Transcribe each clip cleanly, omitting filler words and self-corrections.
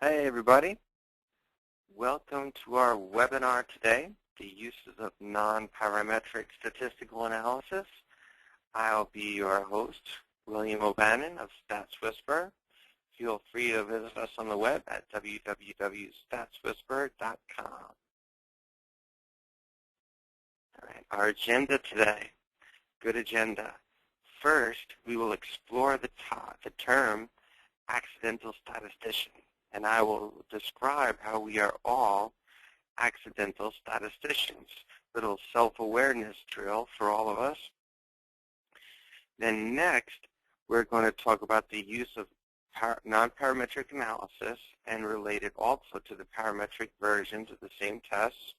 Hey everybody, welcome to our webinar today, the uses of non-parametric statistical analysis. I'll be your host, William O'Bannon of StatsWhisper. Feel free to visit us on the web at www.statswhisper.com. All right, our agenda today, good agenda. First, we will explore the term accidental statistician, and I will describe how we are all accidental statisticians. Little self-awareness drill for all of us. Then next, we're going to talk about the use of non-parametric analysis and related also to the parametric versions of the same tests.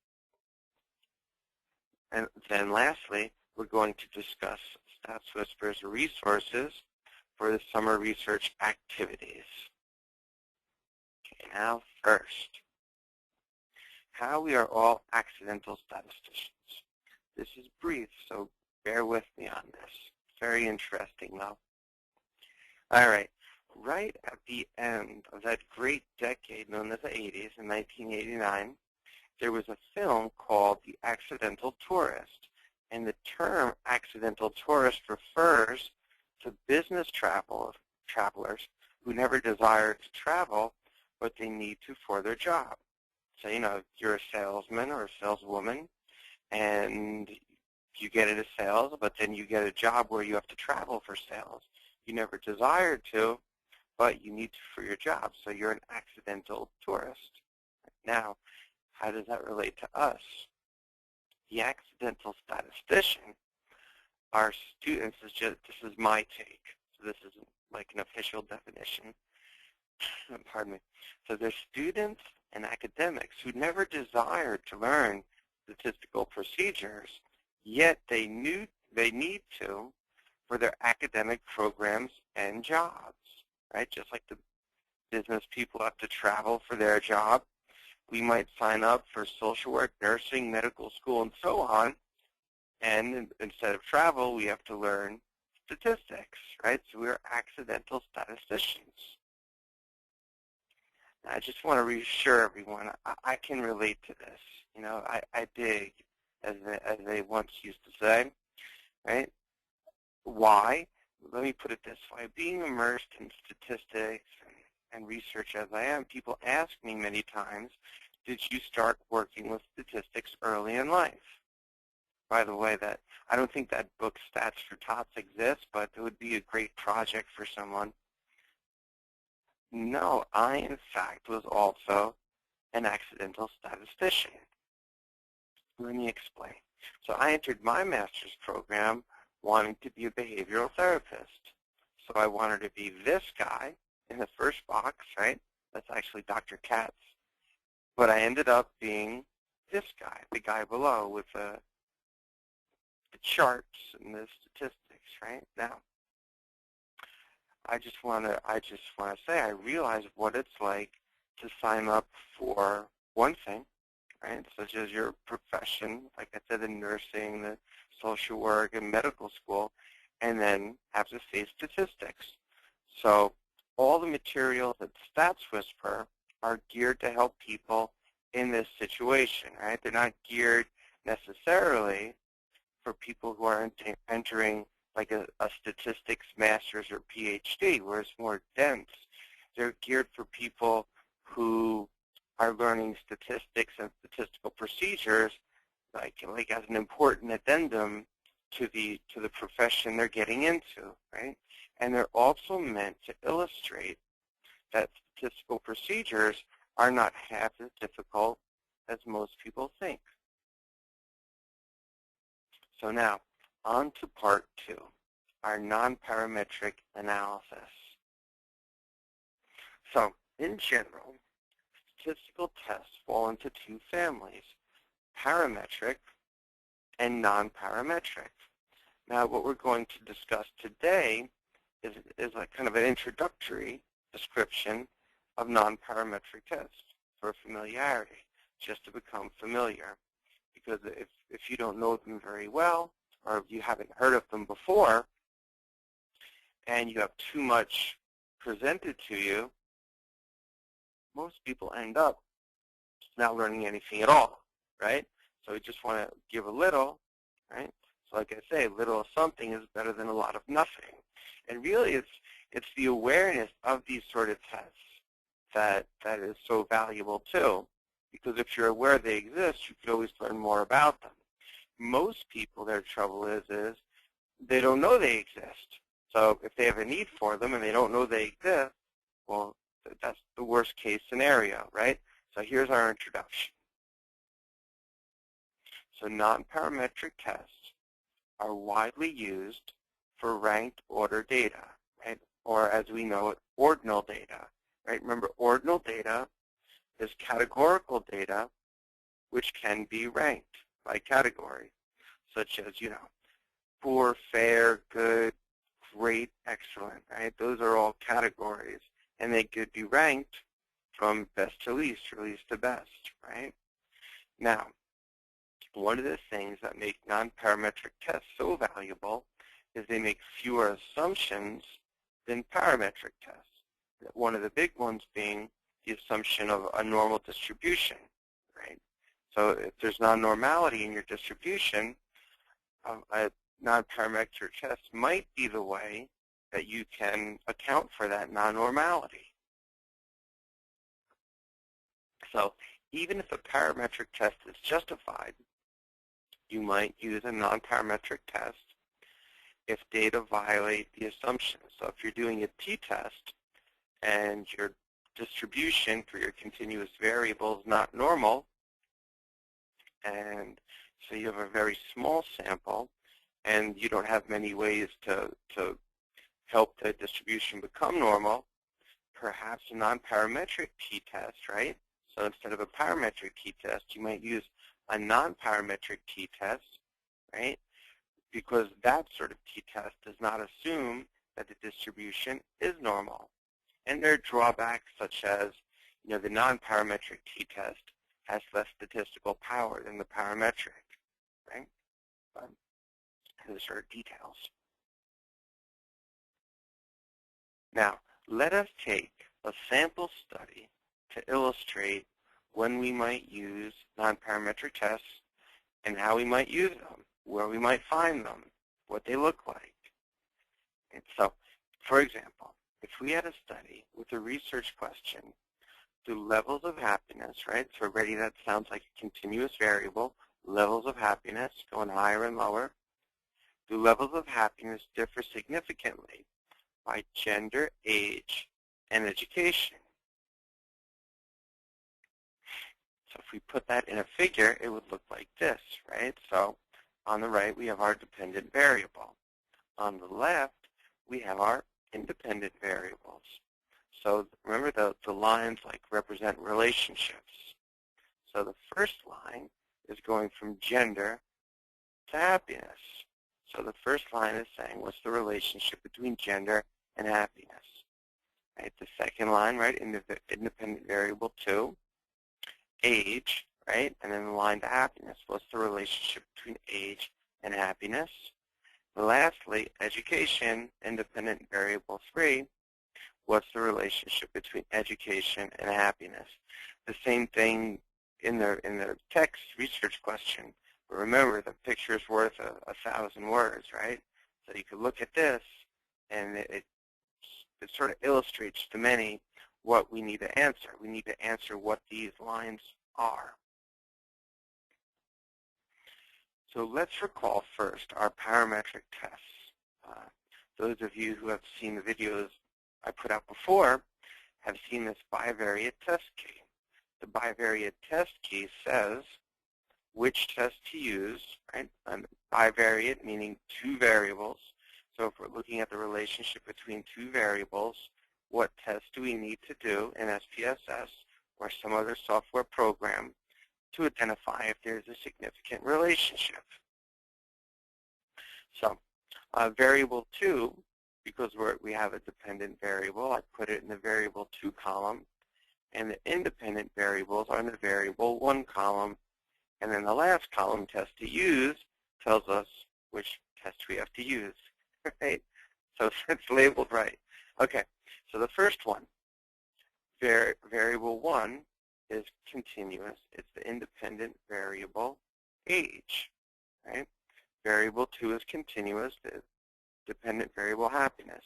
And then lastly, we're going to discuss StatsWhisper's resources for the summer research activities. Okay, now first, how we are all accidental statisticians. This is brief, so bear with me on this. Very interesting, though. All right, right at the end of that great decade known as the 80s, in 1989, there was a film called The Accidental Tourist, and the term accidental tourist refers to business travelers who never desire to travel, but they need to for their job. So, you're a salesman or a saleswoman, and you get into sales, but then you get a job where you have to travel for sales. You never desired to, but you need to for your job, so you're an accidental tourist. Now, how does that relate to us? The accidental statistician, our students, this is my take, so this isn't like an official definition. Pardon me. So they're students and academics who never desired to learn statistical procedures, yet they need to for their academic programs and jobs, right? Just like the business people have to travel for their job, we might sign up for social work, nursing, medical school, and so on, and instead of travel, we have to learn statistics, right? So we're accidental statisticians. I just want to reassure everyone, I can relate to this. I dig, as they once used to say, right? Why? Let me put it this way. Being immersed in statistics and research as I am, people ask me many times, did you start working with statistics early in life? By the way, I don't think that book Stats for Tots exists, but it would be a great project for someone. No, I, in fact, was also an accidental statistician. Let me explain. So I entered my master's program wanting to be a behavioral therapist. So I wanted to be this guy in the first box, right? That's actually Dr. Katz. But I ended up being this guy, the guy below with the charts and the statistics, right? Now, I just want to say I realize what it's like to sign up for one thing, right, such as your profession, like I said, the nursing, the social work, and medical school, and then have to say statistics. So all the materials at StatsWhisper are geared to help people in this situation, right? They're not geared necessarily for people who are entering like a statistics master's or PhD, where it's more dense. They're geared for people who are learning statistics and statistical procedures, like as an important addendum to the profession they're getting into, right? And they're also meant to illustrate that statistical procedures are not half as difficult as most people think. So now, on to part 2, our non-parametric analysis. So, in general, statistical tests fall into 2 families, parametric and non-parametric. Now, what we're going to discuss today is like kind of an introductory description of non-parametric tests for familiarity, just to become familiar. Because if you don't know them very well, or if you haven't heard of them before, and you have too much presented to you, most people end up not learning anything at all, right? So we just want to give a little, right? So like I say, little of something is better than a lot of nothing. And really it's the awareness of these sort of tests that is so valuable too. Because if you're aware they exist, you could always learn more about them. Most people, their trouble is they don't know they exist. So if they have a need for them and they don't know they exist, well, that's the worst case scenario, right? So here's our introduction. So non-parametric tests are widely used for ranked order data, right? Or as we know it, ordinal data, right? Remember, ordinal data is categorical data which can be ranked by category, such as, poor, fair, good, great, excellent, right? Those are all categories, and they could be ranked from best to least, or least to best, right? Now, one of the things that make non-parametric tests so valuable is they make fewer assumptions than parametric tests. One of the big ones being the assumption of a normal distribution, right? So if there's non-normality in your distribution, a non-parametric test might be the way that you can account for that non-normality. So even if a parametric test is justified, you might use a non-parametric test if data violate the assumptions. So if you're doing a t-test and your distribution for your continuous variable is not normal, and so you have a very small sample, and you don't have many ways to help the distribution become normal, perhaps a non-parametric t-test, right? So instead of a parametric t-test, you might use a non-parametric t-test, right? Because that sort of t-test does not assume that the distribution is normal. And there are drawbacks such as, the non-parametric t-test has less statistical power than the parametric, right? But those are details. Now, let us take a sample study to illustrate when we might use non-parametric tests and how we might use them, where we might find them, what they look like. And so, for example, if we had a study with a research question, do levels of happiness, right? So already that sounds like a continuous variable, levels of happiness going higher and lower. Do levels of happiness differ significantly by gender, age, and education? So if we put that in a figure, it would look like this, right? So on the right, we have our dependent variable. On the left, we have our independent variables. So remember the lines like represent relationships. So the first line is going from gender to happiness. So the first line is saying what's the relationship between gender and happiness. Right? The second line, right, independent variable 2, age, right, and then the line to happiness. What's the relationship between age and happiness? And lastly, education, independent variable 3. What's the relationship between education and happiness? The same thing in the text research question. But remember, the picture is worth 1,000 words, right? So you could look at this, and it sort of illustrates to many what we need to answer. We need to answer what these lines are. So let's recall first our parametric tests. Those of you who have seen the videos I put out before have seen this bivariate test key. The bivariate test key says which test to use, right? And bivariate meaning two variables. So if we're looking at the relationship between two variables, what test do we need to do in SPSS or some other software program to identify if there's a significant relationship? So variable 2, because we have a dependent variable, I put it in the variable 2 column, and the independent variables are in the variable 1 column, and then the last column, test to use, tells us which test we have to use, right? So it's labeled right. Okay, so the first one, variable 1 is continuous. It's the independent variable age, right? Variable 2 is continuous, the dependent variable happiness.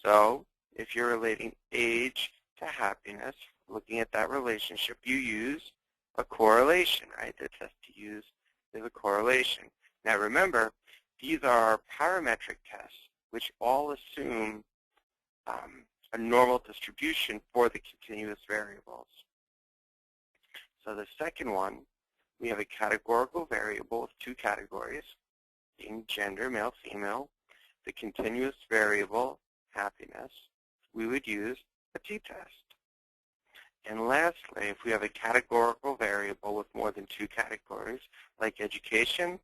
So if you're relating age to happiness, looking at that relationship, you use a correlation, right? The test to use is a correlation. Now remember, these are our parametric tests, which all assume a normal distribution for the continuous variables. So the second one, we have a categorical variable with two categories, being gender, male, female. The continuous variable, happiness, we would use a t-test. And lastly, if we have a categorical variable with more than two categories, like education,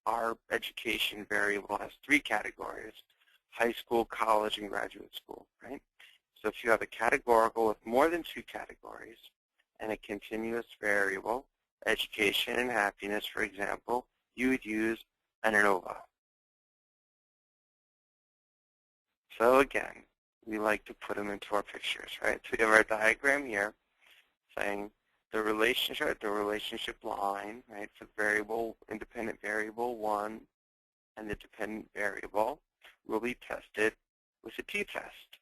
our education variable has three categories, high school, college, and graduate school, right? So if you have a categorical with more than two categories and a continuous variable, education and happiness, for example, you would use an ANOVA. So again, we like to put them into our pictures, right? So we have our diagram here saying the relationship line, right, for variable, independent variable 1 and the dependent variable will be tested with a t-test,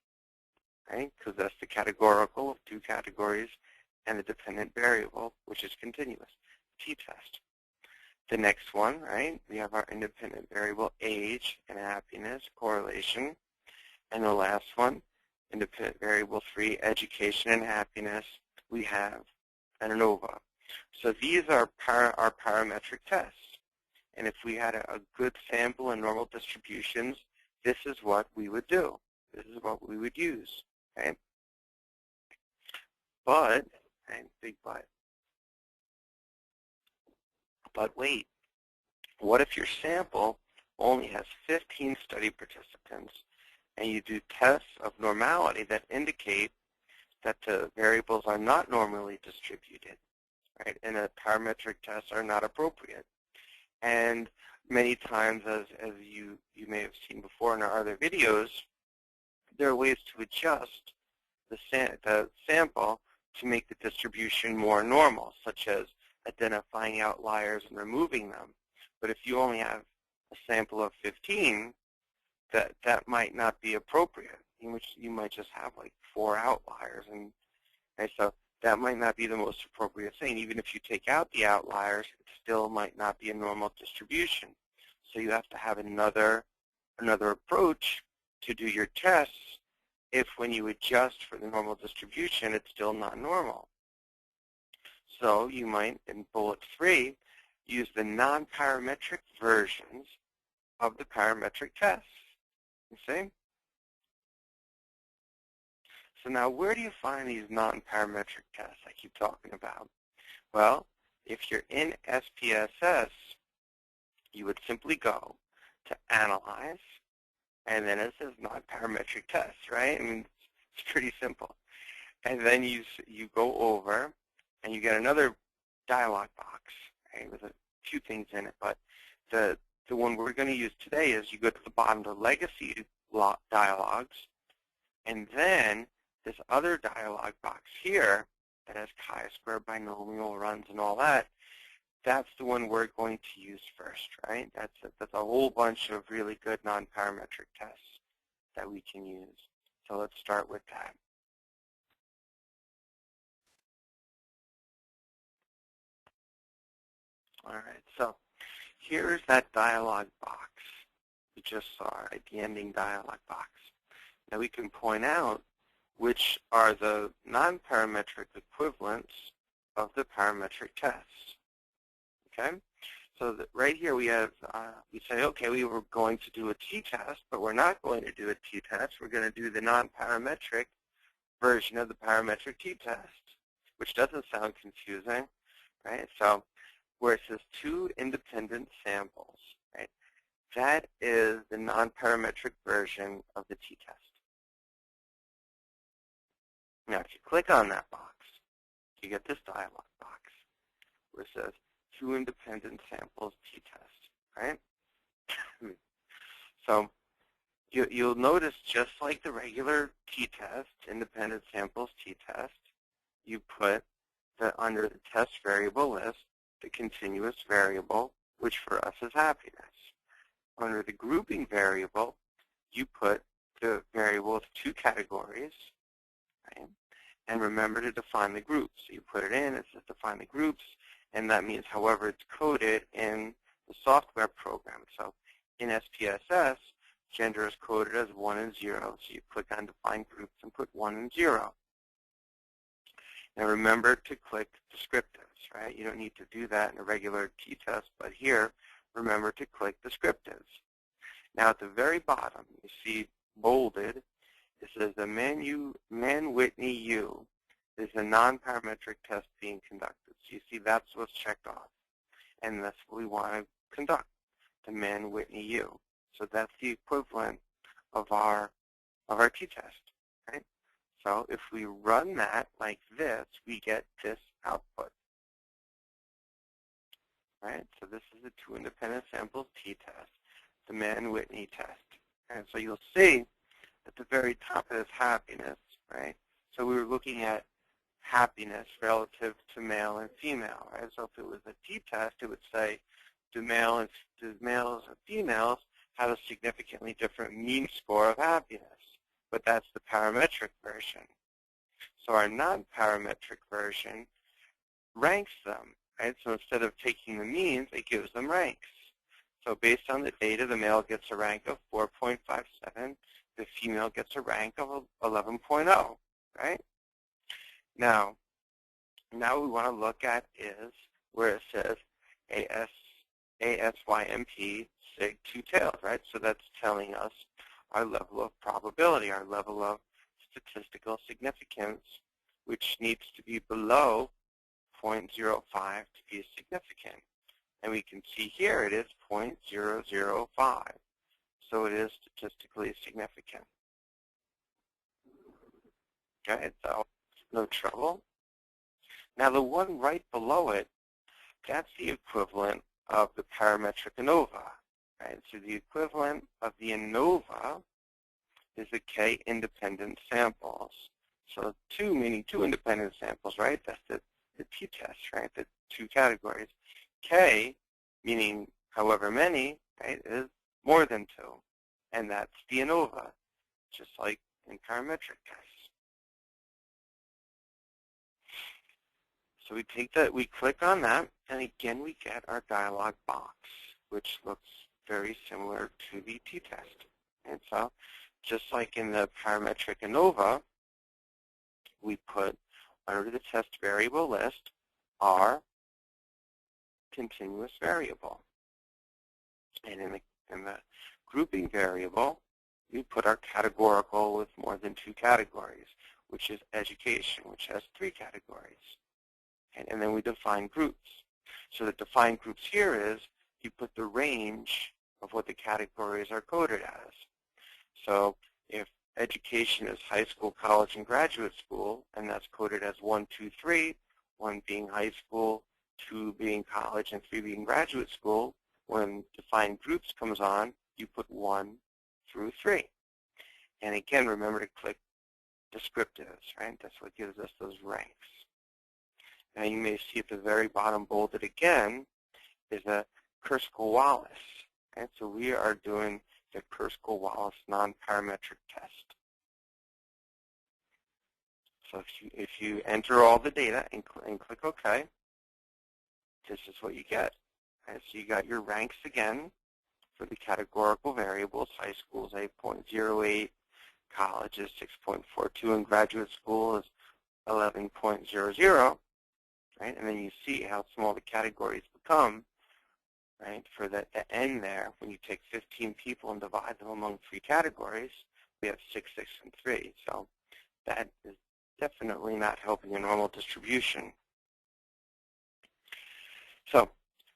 right? Because that's the categorical of two categories and the dependent variable, which is continuous, t-test. The next one, right, we have our independent variable age and happiness correlation. And the last one, independent variable 3, education and happiness, we have an ANOVA. So these are our parametric tests. And if we had a good sample and normal distributions, this is what we would do. This is what we would use. Okay? But, and big but wait, what if your sample only has 15 study participants and you do tests of normality that indicate that the variables are not normally distributed, right? And the parametric tests are not appropriate. And many times, as you may have seen before in our other videos, there are ways to adjust the sample to make the distribution more normal, such as identifying outliers and removing them. But if you only have a sample of 15, that might not be appropriate, in which you might just have like 4 outliers, and so that might not be the most appropriate thing. Even if you take out the outliers, it still might not be a normal distribution. So you have to have another approach to do your tests if when you adjust for the normal distribution, it's still not normal. So you might, in bullet 3, use the non-parametric versions of the parametric tests. You see? So now where do you find these non-parametric tests I keep talking about? Well, if you're in SPSS, you would simply go to Analyze, and then it says non-parametric tests, right? I mean, it's pretty simple. And then you go over, and you get another dialog box, right, with a few things in it. But the one we're going to use today is you go to the bottom to Legacy Dialogs, and then this other dialog box here that has chi-square, binomial, runs, and all that, that's the one we're going to use first, right? That's a whole bunch of really good non-parametric tests that we can use. So let's start with that. All right, so here's that dialog box we just saw, right? The ending dialog box. Now we can point out which are the non-parametric equivalents of the parametric tests. Okay, so right here we have, we say, okay, we were going to do a t-test, but we're not going to do a t-test. We're going to do the non-parametric version of the parametric t-test, which doesn't sound confusing, right? So where it says 2 independent samples, right? That is the non-parametric version of the t-test. Now, if you click on that box, you get this dialog box where it says 2 independent samples t-test, right? So you'll notice, just like the regular t-test, independent samples t-test, you put under the test variable list the continuous variable, which for us is happiness. Under the grouping variable, you put the variable with 2 categories, right? And remember to define the groups. So you put it in, it says define the groups, and that means however it's coded in the software program. So in SPSS, gender is coded as 1 and 0, so you click on define groups and put 1 and 0. Now remember to click descriptives, right? You don't need to do that in a regular t-test, but here, remember to click descriptives. Now at the very bottom, you see bolded, it says the Man-Whitney U is a non-parametric test being conducted. So you see that's what's checked off. And that's what we want to conduct, the Man-Whitney U. So that's the equivalent of our t-test, right? So if we run that like this, we get this output, right? So this is the 2 independent samples t-test, the Man-Whitney test. And so you'll see at the very top is happiness, right? So we were looking at happiness relative to male and female, right? So if it was a t-test, it would say do males and females have a significantly different mean score of happiness? But that's the parametric version. So our non-parametric version ranks them, right? So instead of taking the means, it gives them ranks. So based on the data, the male gets a rank of 4.57. The female gets a rank of 11.0, right? Now we want to look at is where it says ASYMP sig 2 tails, right? So that's telling us our level of probability, our level of statistical significance, which needs to be below 0.05 to be significant. And we can see here it is 0.005. So it is statistically significant. Okay, so no trouble. Now the one right below it, that's the equivalent of the parametric ANOVA. Right? So the equivalent of the ANOVA is the K independent samples. So 2 meaning 2 independent samples, right? That's the t-test, right? The 2 categories. K meaning however many, right, is more than 2. And that's the ANOVA, just like in parametric tests. So we take that, we click on that, and again we get our dialog box, which looks very similar to the t-test. And so just like in the parametric ANOVA, we put under the test variable list our continuous variable. And in the grouping variable, we put our categorical with more than 2 categories, which is education, which has 3 categories. And then we define groups. So the defined groups here is you put the range of what the categories are coded as. So if education is high school, college, and graduate school, and that's coded as 1, 2, 3, 1 being high school, 2 being college, and 3 being graduate school, when defined groups comes on, you put 1 through 3. And again, remember to click descriptives, right? That's what gives us those ranks. Now you may see at the very bottom bolded again is a Kurzweil-Wallace. Right? So we are doing the Kurzweil-Wallace non-parametric test. So if you enter all the data and click OK, this is what you get. Right? So you got your ranks again for the categorical variables. High school is 8.08, college is 6.42, and graduate school is 11.00. Right? And then you see how small the categories become, right? For the end there, when you take 15 people and divide them among 3 categories, we have 6, 6, and 3. So that is definitely not helping a normal distribution. So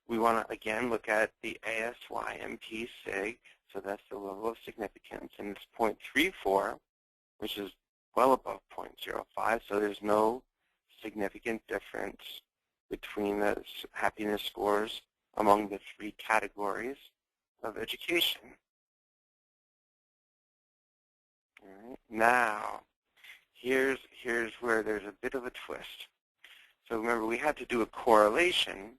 we want to, again, look at the ASYMP sig. So that's the level of significance. And it's 0.34, which is well above 0.05. So there's no significant difference between the happiness scores among the 3 categories of education. All right. Now, here's where there's a bit of a twist. So remember, we had to do a correlation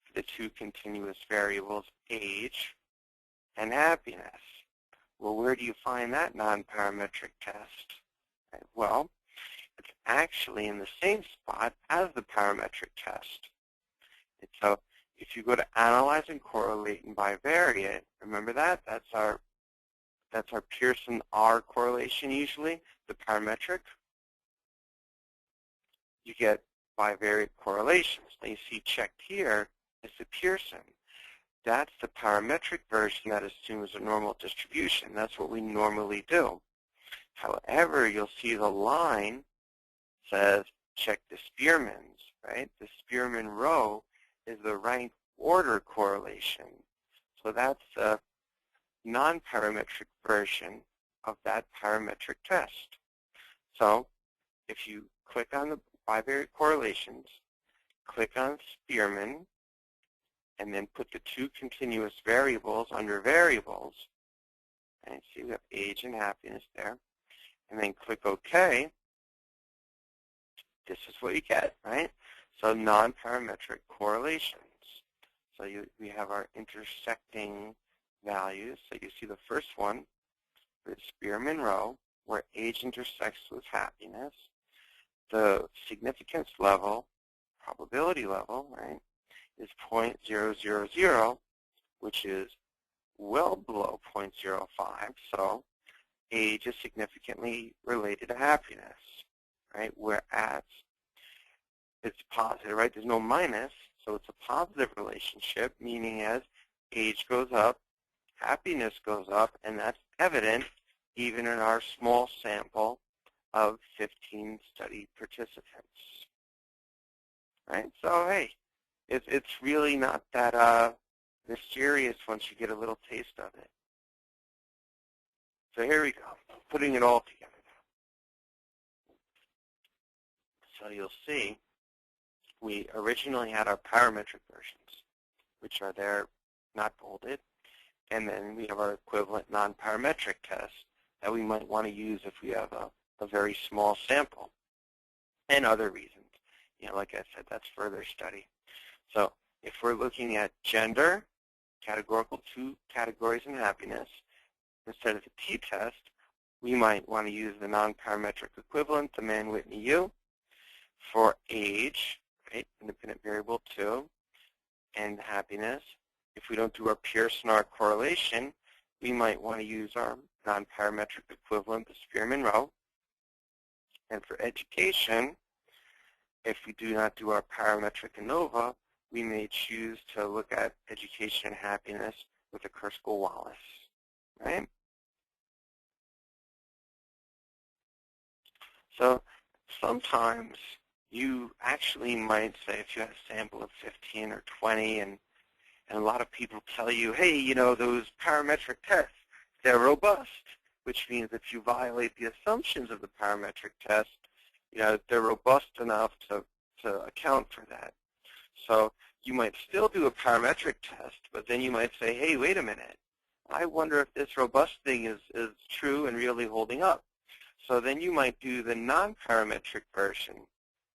for the two continuous variables, age and happiness. Well, where do you find that non-parametric test? Right, well, it's actually in the same spot as the parametric test. And so if you go to analyze and correlate and bivariate, remember that? That's our Pearson R correlation usually, the parametric. You get bivariate correlations. Now you see checked here is the Pearson. That's the parametric version that assumes a normal distribution. That's what we normally do. However, you'll see the line says check the Spearman's, right? The Spearman row is the rank order correlation. So that's the non-parametric version of that parametric test. So if you click on the bivariate correlations, click on Spearman, and then put the two continuous variables under variables, and see we have age and happiness there, and then click OK, this is what you get, right? So non-parametric correlations. So we have our intersecting values. So you see the first one, the Spearman row, where age intersects with happiness. The significance level, probability level, right, is 0.000, which is well below 0.05. So age is significantly related to happiness, right? Whereas it's positive, right? There's no minus, so it's a positive relationship, meaning as age goes up, happiness goes up, and that's evident even in our small sample of 15 study participants, right? So, hey, it's really not that mysterious once you get a little taste of it. So here we go, putting it all together. So you'll see we originally had our parametric versions, which are there, not bolded, and then we have our equivalent non-parametric test that we might want to use if we have a very small sample, and other reasons. You know, like I said, that's further study. So if we're looking at gender, categorical 2 categories in happiness, instead of the t-test, we might want to use the non-parametric equivalent, the Mann-Whitney-U. For age, right, independent variable 2, and happiness, if we don't do our Pearson R correlation, we might want to use our non-parametric equivalent, the Spearman row. And for education, if we do not do our parametric ANOVA, we may choose to look at education and happiness with the Kerskell-Wallace, right? So sometimes you actually might say, if you have a sample of 15 or 20, and a lot of people tell you, hey, you know, those parametric tests, they're robust, which means if you violate the assumptions of the parametric test, you know, they're robust enough to account for that. So you might still do a parametric test, but then you might say, hey, wait a minute, I wonder if this robust thing is true and really holding up. So then you might do the non-parametric version,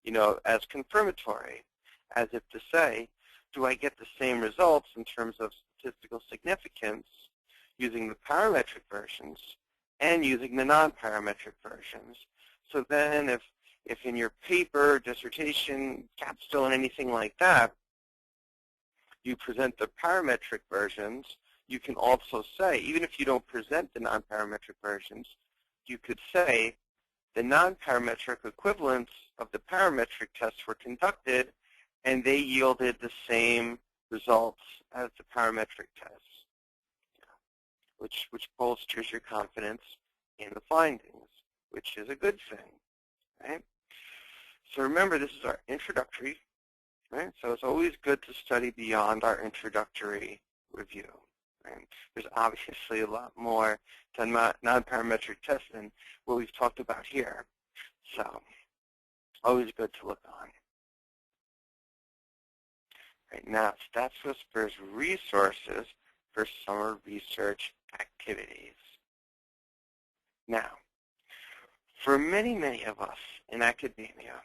you know, as confirmatory, as if to say, do I get the same results in terms of statistical significance using the parametric versions and using the non-parametric versions? So then if in your paper, dissertation, capstone, anything like that, you present the parametric versions, you can also say, even if you don't present the non-parametric versions, you could say the non-parametric equivalents of the parametric tests were conducted and they yielded the same results as the parametric tests, which bolsters your confidence in the findings, which is a good thing, right? So remember, this is our introductory, right? So it's always good to study beyond our introductory review, right? There's obviously a lot more to non-parametric tests than what we've talked about here. So always good to look on. Right now, StatsWhisper's resources for summer research activities. Now, For many, many of us in academia,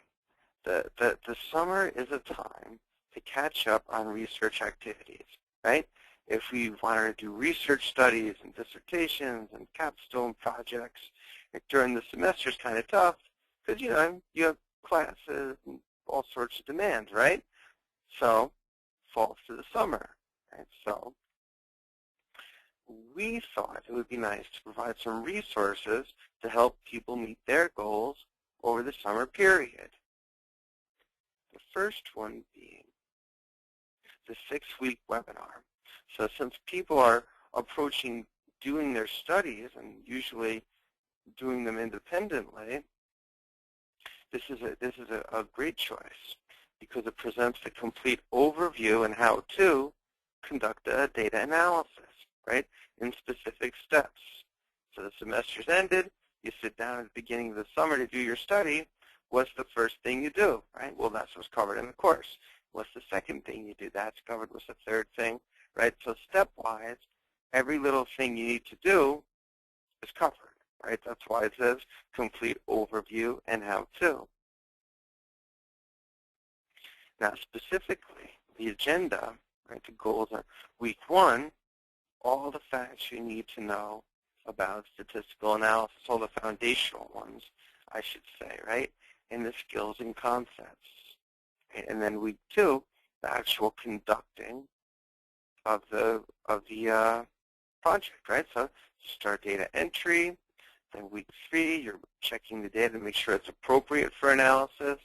the summer is a time to catch up on research activities, right? If we wanted to do research studies and dissertations and capstone projects, during the semester is kind of tough because, you have classes and all sorts of demands, right? So, falls to the summer, right? So, we thought it would be nice to provide some resources to help people meet their goals over the summer period. The first one being the 6-week webinar. So since people are approaching doing their studies and usually doing them independently, this is a great choice because it presents a complete overview and how to conduct a data analysis, right, in specific steps. So the semester's ended, you sit down at the beginning of the summer to do your study. What's the first thing you do, right? Well, that's what's covered in the course. What's the second thing you do? That's covered. What's the third thing, right? So stepwise, every little thing you need to do is covered, right? That's why it says complete overview and how to. Now, specifically, the agenda, right, the goals are week 1, all the facts you need to know about statistical analysis, all the foundational ones, I should say, right, and the skills and concepts. Okay? And then week 2, the actual conducting of the project, right? So start data entry. Then week 3, you're checking the data to make sure it's appropriate for analysis.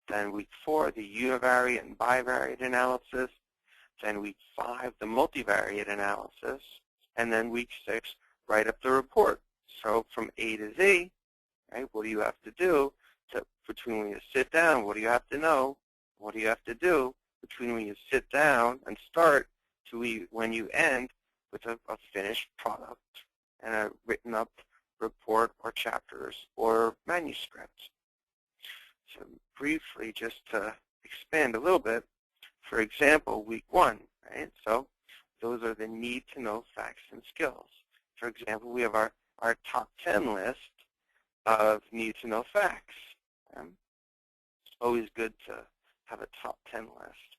Then week 4, the univariate and bivariate analysis. Then week 5, the multivariate analysis. And then week 6, write up the report. So from A to Z, right, what do you have to do between when you sit down? What do you have to know? What do you have to do between when you sit down and start to when you end with a finished product and a written up report or chapters or manuscript? So briefly, just to expand a little bit, for example, week 1, right? So those are the need-to-know facts and skills. For example, we have our top 10 list of need-to-know facts. It's always good to have a top 10 list.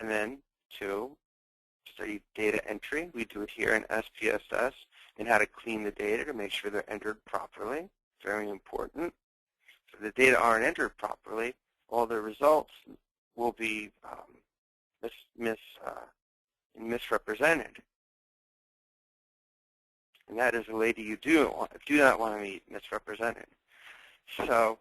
And then 2, study data entry. We do it here in SPSS and how to clean the data to make sure they're entered properly. Very important. If the data aren't entered properly, all the results will be misrepresented. And that is a lady you do not want to meet, misrepresented. So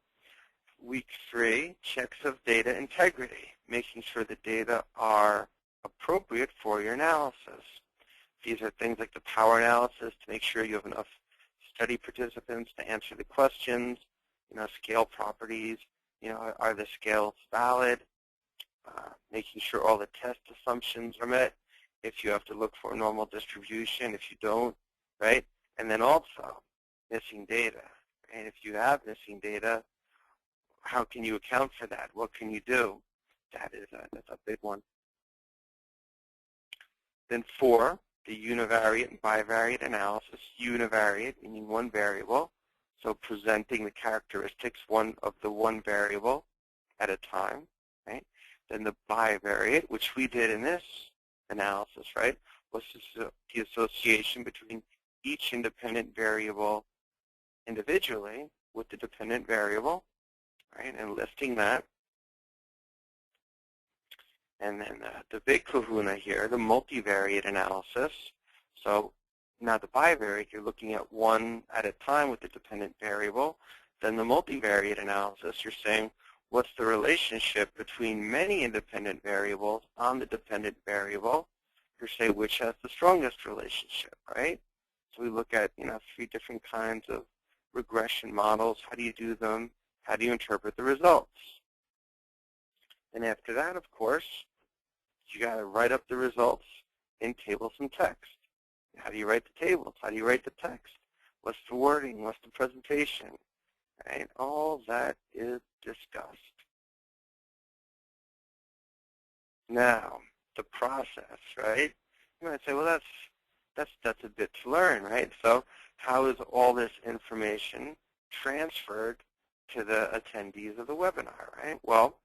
week 3, checks of data integrity, making sure the data are appropriate for your analysis. These are things like the power analysis to make sure you have enough study participants to answer the questions, scale properties, are the scales valid, making sure all the test assumptions are met, if you have to look for a normal distribution, if you don't, right? And then also missing data. And if you have missing data, how can you account for that? What can you do? That's a big one. Then 4, the univariate and bivariate analysis. Univariate, meaning one variable, so presenting the characteristics of the one variable at a time, right? Then the bivariate, which we did in this analysis, right, was the association between each independent variable individually with the dependent variable, right, and listing that. And then the big kahuna here, the multivariate analysis. So now the bivariate, you're looking at one at a time with the dependent variable. Then the multivariate analysis, you're saying, what's the relationship between many independent variables on the dependent variable? You say which has the strongest relationship, right? So we look at 3 different kinds of regression models. How do you do them? How do you interpret the results? And after that, of course, you got to write up the results in tables and text. How do you write the tables? How do you write the text? What's the wording? What's the presentation? Right? All that is discussed. Now, the process, right? You might say, well, that's a bit to learn, right? So how is all this information transferred to the attendees of the webinar, right? Well,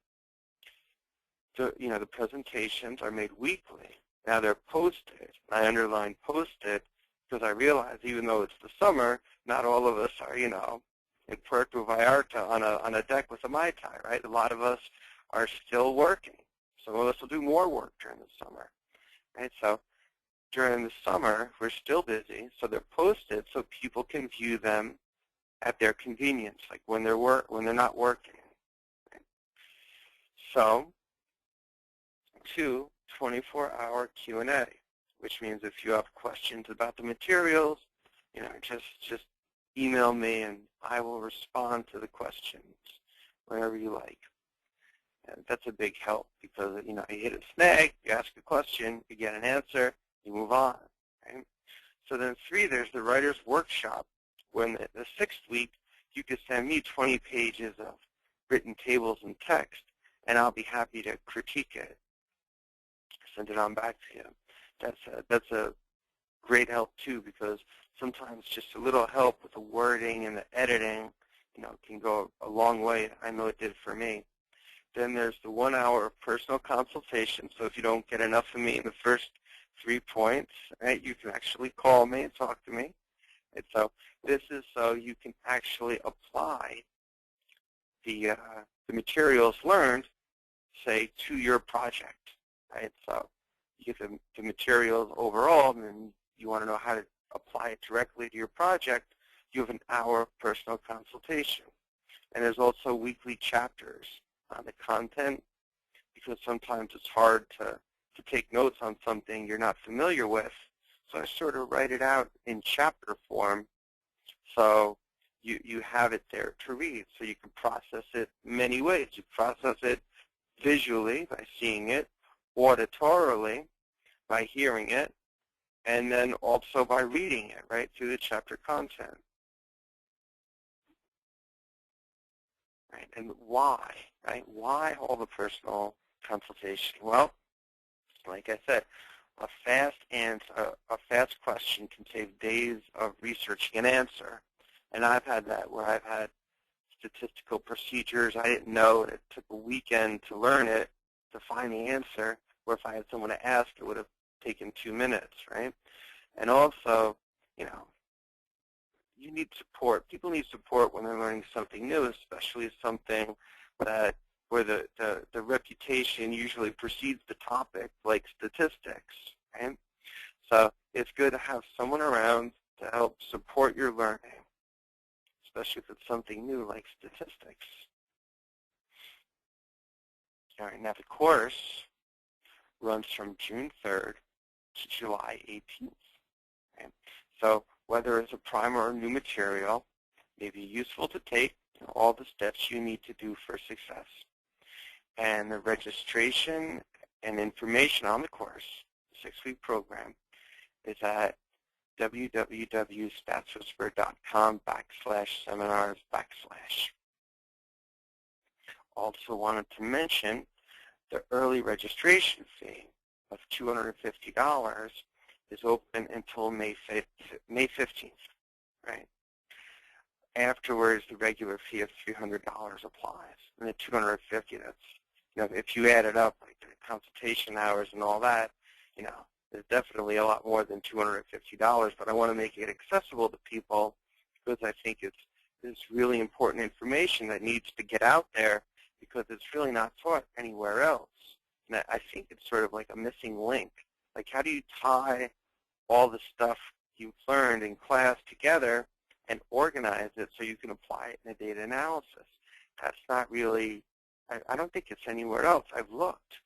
the presentations are made weekly. Now they're posted. I underline posted because I realize even though it's the summer, not all of us are, in Puerto Vallarta on a deck with a Mai Tai, right? A lot of us are still working. Some of us will do more work during the summer, right? So during the summer, we're still busy, so they're posted so people can view them at their convenience, like when they're not working. Right? So, 2 24-hour Q&A, which means if you have questions about the materials, just email me and I will respond to the questions whenever you like. And that's a big help because, you hit a snag, you ask a question, you get an answer, you move on. Right? So then 3, there's the writer's workshop. When the 6th week, you can send me 20 pages of written tables and text, and I'll be happy to critique it. Send it on back to you. That's a great help too, because sometimes just a little help with the wording and the editing, can go a long way. I know it did for me. Then there's the 1 hour of personal consultation. So if you don't get enough of me in the first 3 points, right, you can actually call me and talk to me. And so this is so you can actually apply the materials learned, say, to your project. Right? So you get the materials overall, and then you want to know how to apply it directly to your project. You have an hour of personal consultation. And there's also weekly chapters on the content, because sometimes it's hard to take notes on something you're not familiar with. So I sort of write it out in chapter form, so you have it there to read. So you can process it many ways. You process it visually by seeing it, auditorily by hearing it, and then also by reading it, right, through the chapter content. Right? And why, right? Why all the personal consultation? Well, like I said, a fast answer, a fast question can save days of researching an answer. And I've had that where I've had statistical procedures I didn't know, and it took a weekend to learn it, to find the answer, or if I had someone to ask, it would have taken 2 minutes, right? And also, you need support. People need support when they're learning something new, especially something that where the reputation usually precedes the topic, like statistics, right? So it's good to have someone around to help support your learning, especially if it's something new like statistics. All right, now the course runs from June 3rd to July 18th. Okay? So whether it's a primer or new material, it may be useful to take all the steps you need to do for success. And the registration and information on the course, the 6-week program, is at www.statswhisper.com/seminars/. Also wanted to mention the early registration fee of $250 is open until May 15th, right? Afterwards, the regular fee of $300 applies, and the $250, that's, if you add it up, like the consultation hours and all that, there's definitely a lot more than $250, but I want to make it accessible to people because I think it's really important information that needs to get out there because it's really not taught anywhere else. And I think it's sort of like a missing link. Like, how do you tie all the stuff you've learned in class together and organize it so you can apply it in a data analysis? That's not really, I don't think it's anywhere else. I've looked.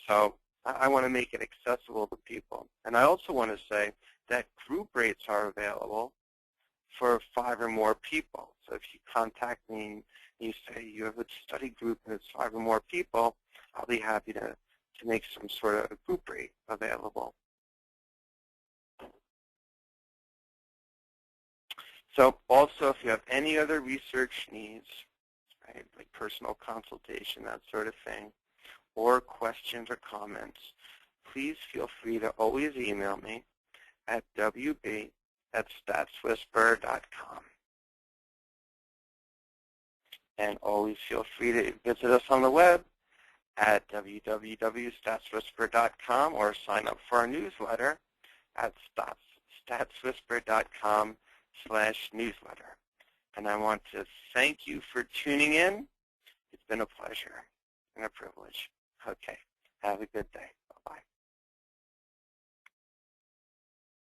So I want to make it accessible to people. And I also want to say that group rates are available for 5 or more people. So if you contact me and you say you have a study group and it's 5 or more people, I'll be happy to make some sort of group rate available. So also, if you have any other research needs, right, like personal consultation, that sort of thing, or questions or comments, please feel free to always email me at wb@statswhisper.com. And always feel free to visit us on the web at www.statswhisper.com or sign up for our newsletter at statswhisper.com/newsletter. And I want to thank you for tuning in. It's been a pleasure and a privilege. Okay. Have a good day. Bye-bye.